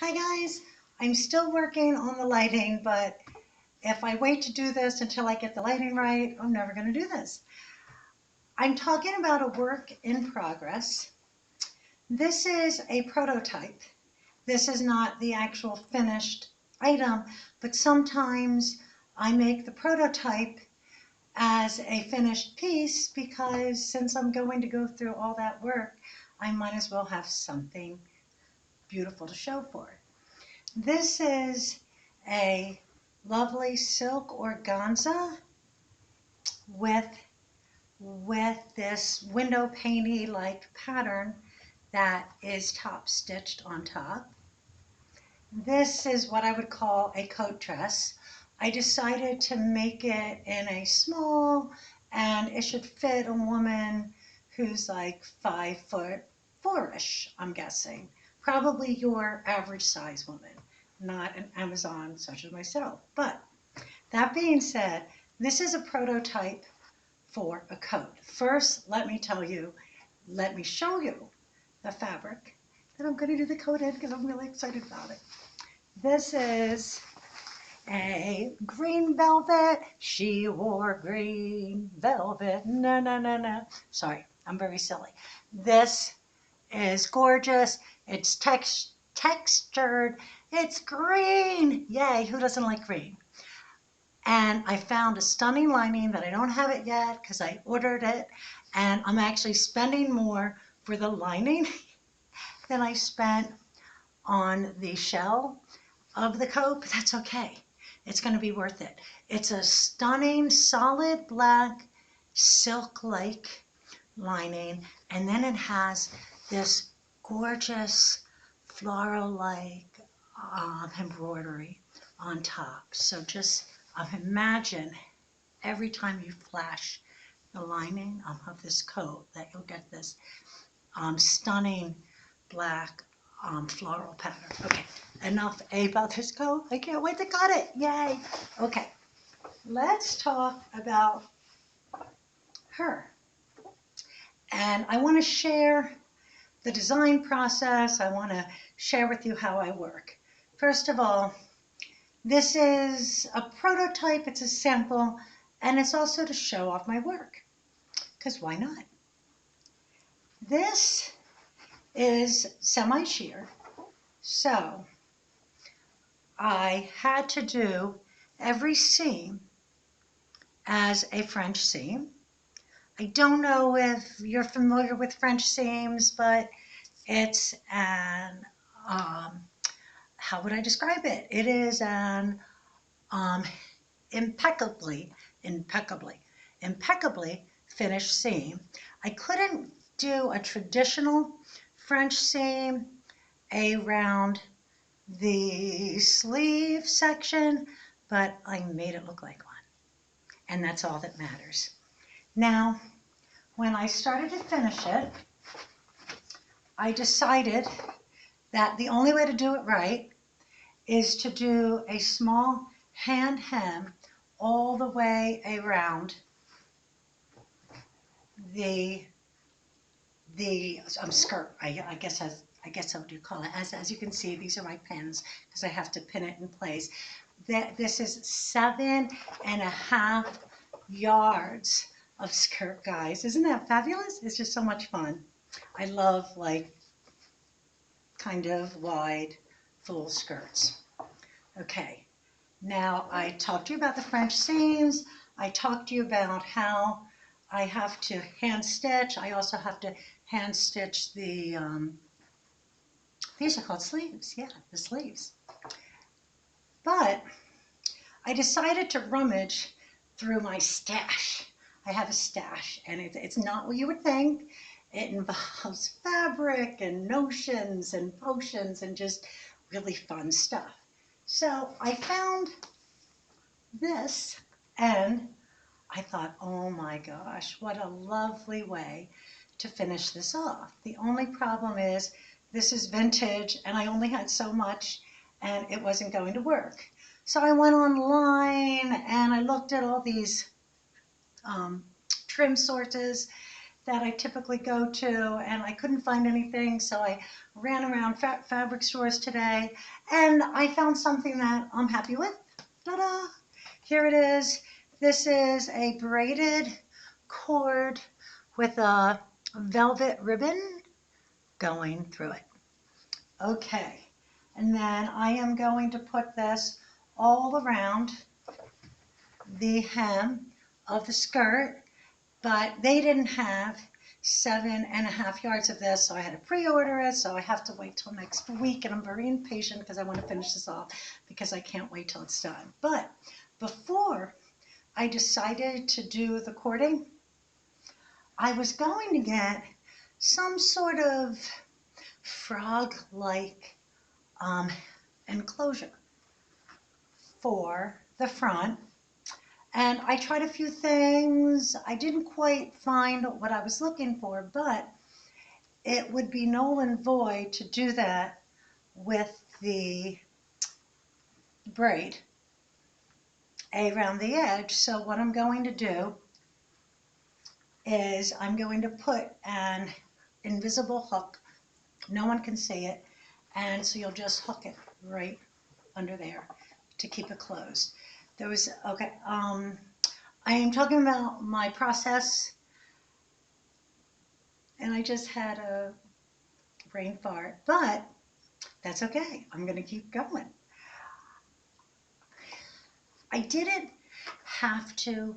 Hi guys, I'm still working on the lighting, but if I wait to do this until I get the lighting right, I'm never going to do this. I'm talking about a work in progress. This is a prototype. This is not the actual finished item, but sometimes I make the prototype as a finished piece because since I'm going to go through all that work, I might as well have something beautiful to show for it. This is a lovely silk organza with this window painty like pattern that is top stitched on top. This is what I would call a coat dress. I decided to make it in a small, and it should fit a woman who's like 5'4"-ish, I'm guessing. Probably your average size woman, not an Amazon such as myself. But that being said, this is a prototype for a coat. First, let me show you the fabric that I'm going to do the coat in because I'm really excited about it. This is a green velvet. She wore green velvet. No, no, no, no. Sorry, I'm very silly. This is gorgeous. It's textured. It's green. Yay, who doesn't like green? And I found a stunning lining that I don't have it yet because I ordered it. And I'm actually spending more for the lining than I spent on the shell of the coat, but that's okay. It's going to be worth it. It's a stunning solid black silk-like lining, and then it has this gorgeous floral-like embroidery on top. So just imagine every time you flash the lining of this coat that you'll get this stunning black floral pattern. Okay, enough about this coat. I can't wait to cut it. Yay. Okay, let's talk about her. And I want to share the design process. I want to share with you how I work. First of all, this is a prototype, it's a sample, and it's also to show off my work, because why not? This is semi-sheer, so I had to do every seam as a French seam. I don't know if you're familiar with French seams, but it's an, how would I describe it? It is an um, impeccably, impeccably finished seam. I couldn't do a traditional French seam around the sleeve section, but I made it look like one, and that's all that matters. Now, when I started to finish it, I decided that the only way to do it right is to do a small hand hem all the way around the skirt. I guess what you call it. As you can see, these are my pins because I have to pin it in place. This is 7.5 yards of skirt, guys. Isn't that fabulous? It's just so much fun. I love like kind of wide full skirts. Okay, now I talked to you about the French seams. I talked to you about how I have to hand stitch. I also have to hand stitch the, these are called sleeves. Yeah, the sleeves. But I decided to rummage through my stash. I have a stash, and it's not what you would think. It involves fabric and notions and potions and just really fun stuff. So I found this, and I thought, oh my gosh, what a lovely way to finish this off. The only problem is this is vintage, and I only had so much, and it wasn't going to work. So I went online and I looked at all these trim sources, that I typically go to, and I couldn't find anything, so I ran around fabric stores today, and I found something that I'm happy with. Ta-da! Here it is. This is a braided cord with a velvet ribbon going through it. Okay, and then I am going to put this all around the hem of the skirt, but they didn't have 7.5 yards of this, so I had to pre-order it, so I have to wait till next week, and I'm very impatient because I want to finish this off because I can't wait till it's done. But before I decided to do the cording, I was going to get some sort of frog-like enclosure for the front. And I tried a few things. I didn't quite find what I was looking for, but it would be null and void to do that with the braid around the edge. So what I'm going to do is I'm going to put an invisible hook. No one can see it. And so you'll just hook it right under there to keep it closed. Okay, I am talking about my process, and I just had a brain fart, but that's okay. I'm going to keep going. I didn't have to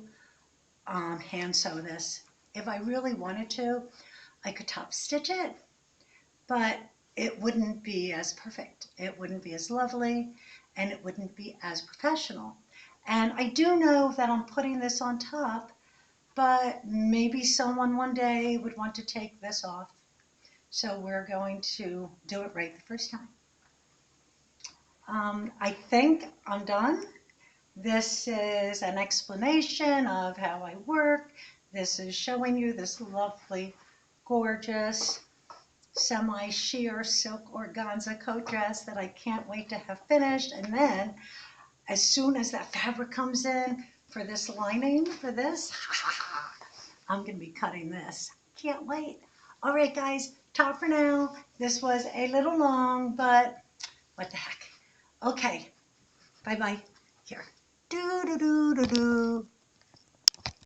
hand sew this. If I really wanted to, I could top stitch it, but it wouldn't be as perfect. It wouldn't be as lovely, and it wouldn't be as professional. And I do know that I'm putting this on top, but maybe someone one day would want to take this off. So we're going to do it right the first time. I think I'm done. This is an explanation of how I work. This is showing you this lovely, gorgeous, semi-sheer silk organza coat dress that I can't wait to have finished. And then, as soon as that fabric comes in for this lining, for this, I'm going to be cutting this. Can't wait. All right, guys, top for now. This was a little long, but what the heck. Okay, bye-bye. Here. Do, do, do, do, do.